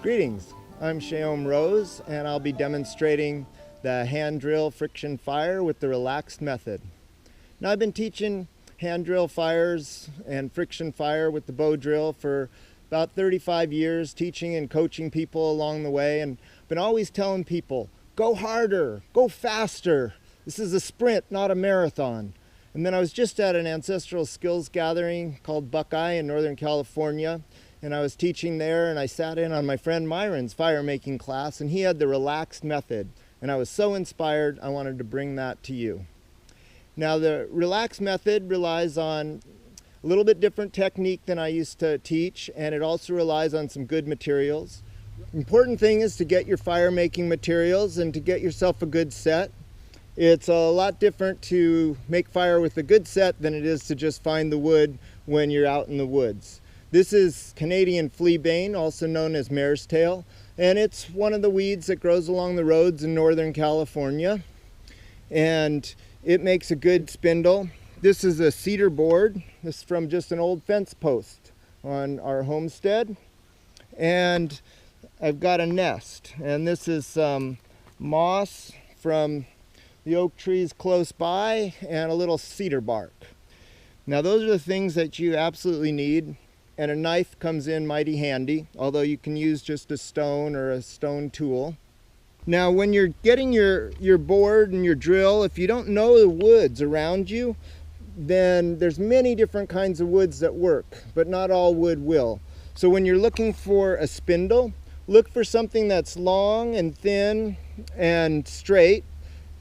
Greetings, I'm Sheom Rose and I'll be demonstrating the hand drill friction fire with the relaxed method. Now I've been teaching hand drill fires and friction fire with the bow drill for about 35 years, teaching and coaching people along the way, and been always telling people, go harder, go faster. This is a sprint, not a marathon. And then I was just at an ancestral skills gathering called Buckeye in Northern California, and I was teaching there, and I sat in on my friend Myron's fire making class, and he had the relaxed method, and I was so inspired I wanted to bring that to you. Now the relaxed method relies on a little bit different technique than I used to teach, and it also relies on some good materials. Important thing is to get your fire making materials and to get yourself a good set. It's a lot different to make fire with a good set than it is to just find the wood when you're out in the woods. This is Canadian fleabane, also known as mare's tail, and it's one of the weeds that grows along the roads in Northern California, and it makes a good spindle. This is a cedar board. This is from just an old fence post on our homestead, and I've got a nest, and this is some moss from the oak trees close by and a little cedar bark. Now those are the things that you absolutely need, and a knife comes in mighty handy, although you can use just a stone or a stone tool. Now when you're getting your board and your drill, if you don't know the woods around you, then there's many different kinds of woods that work, but not all wood will. So when you're looking for a spindle, look for something that's long and thin and straight,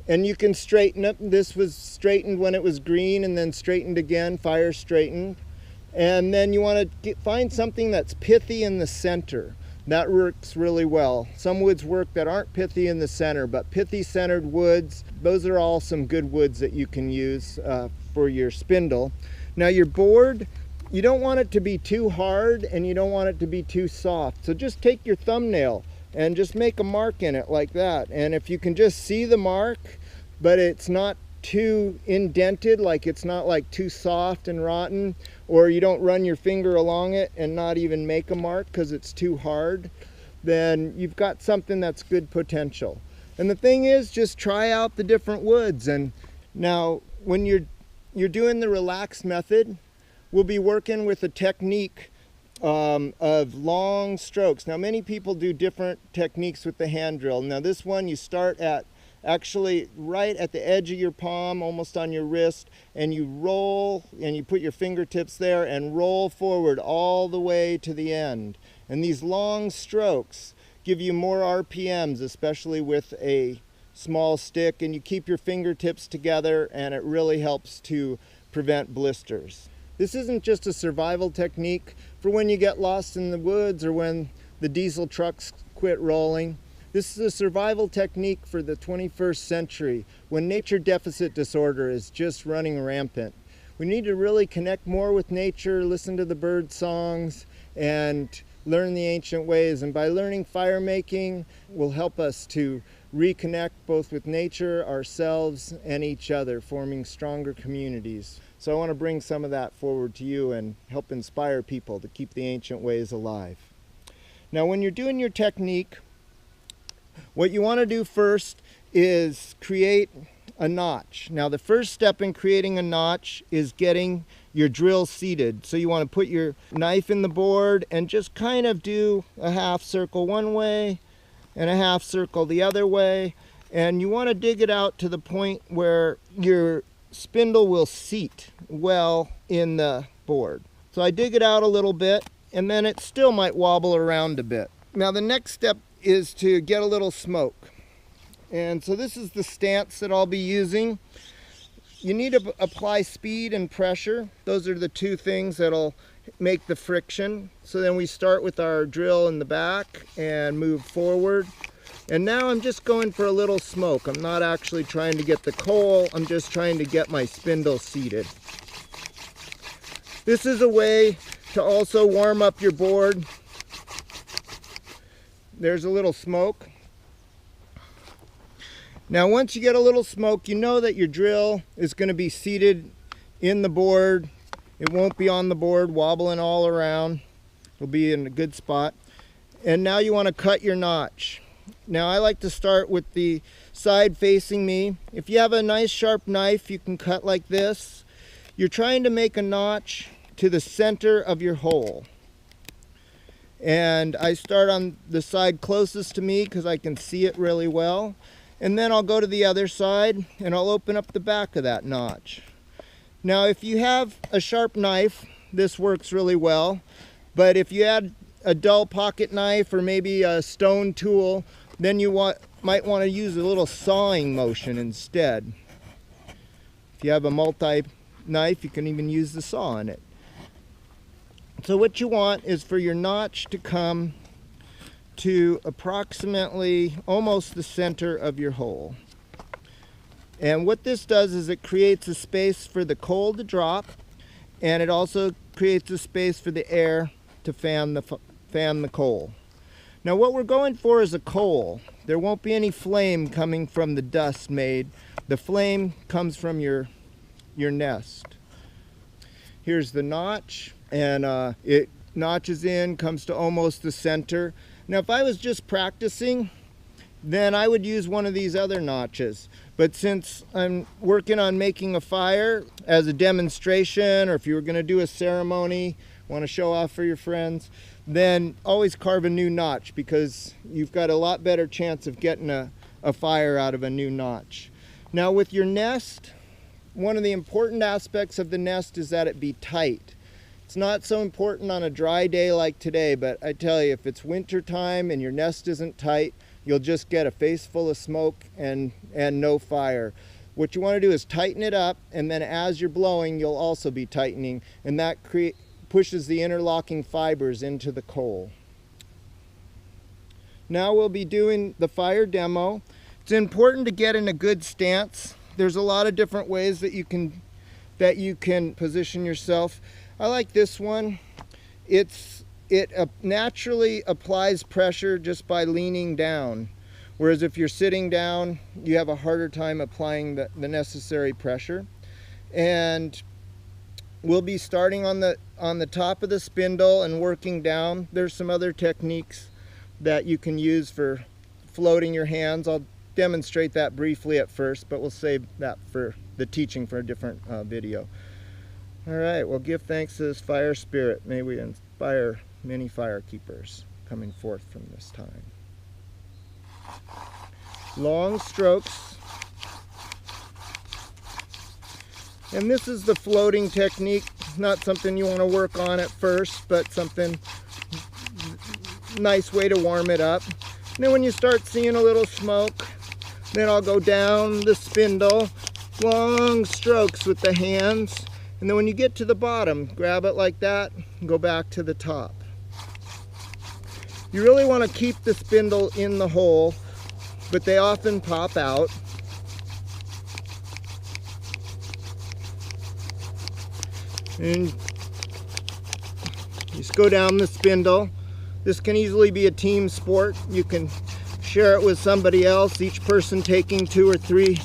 and you can straighten it. This was straightened when it was green and then straightened again, fire straightened. And then you want to find something that's pithy in the center. That works really well. Some woods work that aren't pithy in the center, but pithy centered woods, those are all some good woods that you can use for your spindle. Now your board, you don't want it to be too hard and you don't want it to be too soft. So just take your thumbnail and just make a mark in it like that. And if you can just see the mark, but it's not too indented, like it's not like too soft and rotten, or you don't run your finger along it and not even make a mark because it's too hard, then you've got something that's good potential. And the thing is, just try out the different woods. And now when you're doing the relaxed method, we'll be working with a technique of long strokes. Now many people do different techniques with the hand drill. Now this one, you start at actually right at the edge of your palm, almost on your wrist, and you roll and you put your fingertips there and roll forward all the way to the end. And these long strokes give you more RPMs, especially with a small stick, and you keep your fingertips together, and it really helps to prevent blisters. This isn't just a survival technique for when you get lost in the woods or when the diesel trucks quit rolling. This is a survival technique for the 21st century when nature deficit disorder is just running rampant. We need to really connect more with nature, listen to the bird songs, and learn the ancient ways. And by learning fire making will help us to reconnect both with nature, ourselves, and each other, forming stronger communities. So I want to bring some of that forward to you and help inspire people to keep the ancient ways alive. Now when you're doing your technique, what you want to do first is create a notch. Now the first step in creating a notch is getting your drill seated. So you want to put your knife in the board and just kind of do a half circle one way and a half circle the other way. And you want to dig it out to the point where your spindle will seat well in the board. So I dig it out a little bit, and then it still might wobble around a bit. Now the next step is to get a little smoke. And so this is the stance that I'll be using. You need to apply speed and pressure. Those are the two things that'll make the friction. So then we start with our drill in the back and move forward. And now I'm just going for a little smoke. I'm not actually trying to get the coal, I'm just trying to get my spindle seated. This is a way to also warm up your board. There's a little smoke. Now once you get a little smoke, you know that your drill is going to be seated in the board. It won't be on the board wobbling all around. It'll be in a good spot. And now you want to cut your notch. Now I like to start with the side facing me. If you have a nice sharp knife, you can cut like this. You're trying to make a notch to the center of your hole. And I start on the side closest to me because I can see it really well. And then I'll go to the other side and I'll open up the back of that notch. Now if you have a sharp knife, this works really well. But if you had a dull pocket knife or maybe a stone tool, then you might want to use a little sawing motion instead. If you have a multi-knife, you can even use the saw on it. So what you want is for your notch to come to approximately almost the center of your hole. And what this does is it creates a space for the coal to drop, and it also creates a space for the air to fan the coal. Now what we're going for is a coal. There won't be any flame coming from the dust made. The flame comes from your nest. Here's the notch, and it notches in, comes to almost the center. Now if I was just practicing, then I would use one of these other notches. But since I'm working on making a fire as a demonstration, or if you were going to do a ceremony, want to show off for your friends, then always carve a new notch, because you've got a lot better chance of getting a fire out of a new notch. Now with your nest, one of the important aspects of the nest is that it be tight. It's not so important on a dry day like today, but I tell you, if it's winter time and your nest isn't tight, you'll just get a face full of smoke and no fire. What you want to do is tighten it up, and then as you're blowing, you'll also be tightening, and that pushes the interlocking fibers into the coal. Now we'll be doing the fire demo. It's important to get in a good stance. There's a lot of different ways that you can position yourself. I like this one. It naturally applies pressure just by leaning down, whereas if you're sitting down, you have a harder time applying the necessary pressure. And we'll be starting on the top of the spindle and working down. There's some other techniques that you can use for floating your hands. I'll demonstrate that briefly at first, but we'll save that for the teaching for a different video. All right, well, give thanks to this fire spirit. May we inspire many fire keepers coming forth from this time. Long strokes. And this is the floating technique, not something you want to work on at first, but something nice way to warm it up. And then when you start seeing a little smoke, then I'll go down the spindle, long strokes with the hands. And then when you get to the bottom, grab it like that and go back to the top. You really want to keep the spindle in the hole, but they often pop out. And just go down the spindle. This can easily be a team sport. You can share it with somebody else, each person taking 2 or 3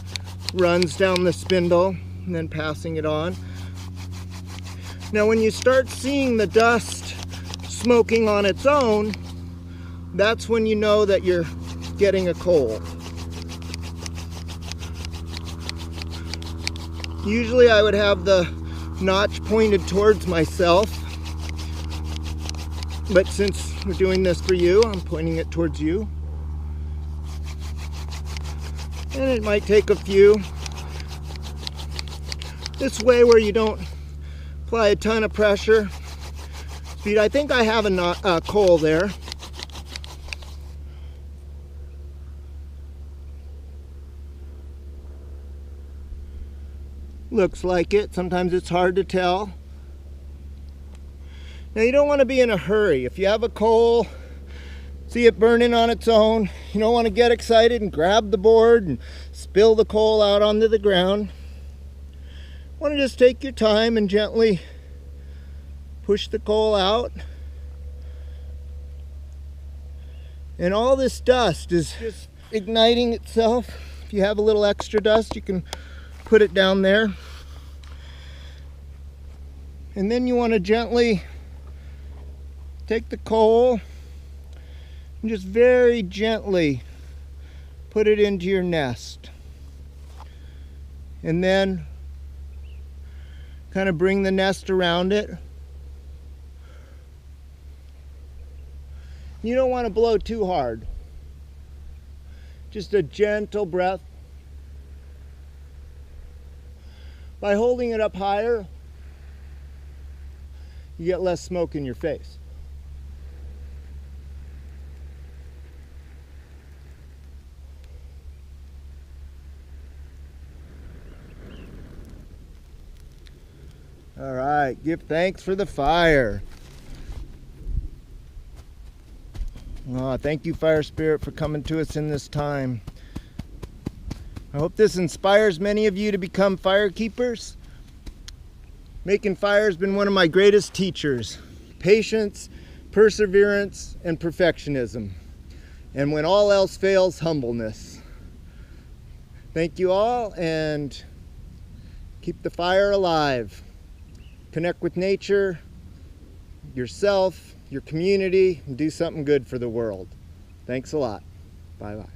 runs down the spindle and then passing it on. Now when you start seeing the dust smoking on its own, that's when you know that you're getting a coal. Usually I would have the notch pointed towards myself, but since we're doing this for you, I'm pointing it towards you. And it might take a few. This way where you don't apply a ton of pressure. Speed, I think I have a coal there. Looks like it. Sometimes it's hard to tell. Now you don't want to be in a hurry. If you have a coal, see it burning on its own, you don't want to get excited and grab the board and spill the coal out onto the ground. You want to just take your time and gently push the coal out. And all this dust is just igniting itself. If you have a little extra dust, you can put it down there. And then you want to gently take the coal And just very gently put it into your nest. And then kind of bring the nest around it. You don't want to blow too hard. Just a gentle breath. By holding it up higher, you get less smoke in your face. All right, give thanks for the fire. Oh, thank you, Fire Spirit, for coming to us in this time. I hope this inspires many of you to become fire keepers. Making fire has been one of my greatest teachers. Patience, perseverance, and perfectionism. And when all else fails, humbleness. Thank you all, and keep the fire alive. Connect with nature, yourself, your community, and do something good for the world. Thanks a lot. Bye-bye.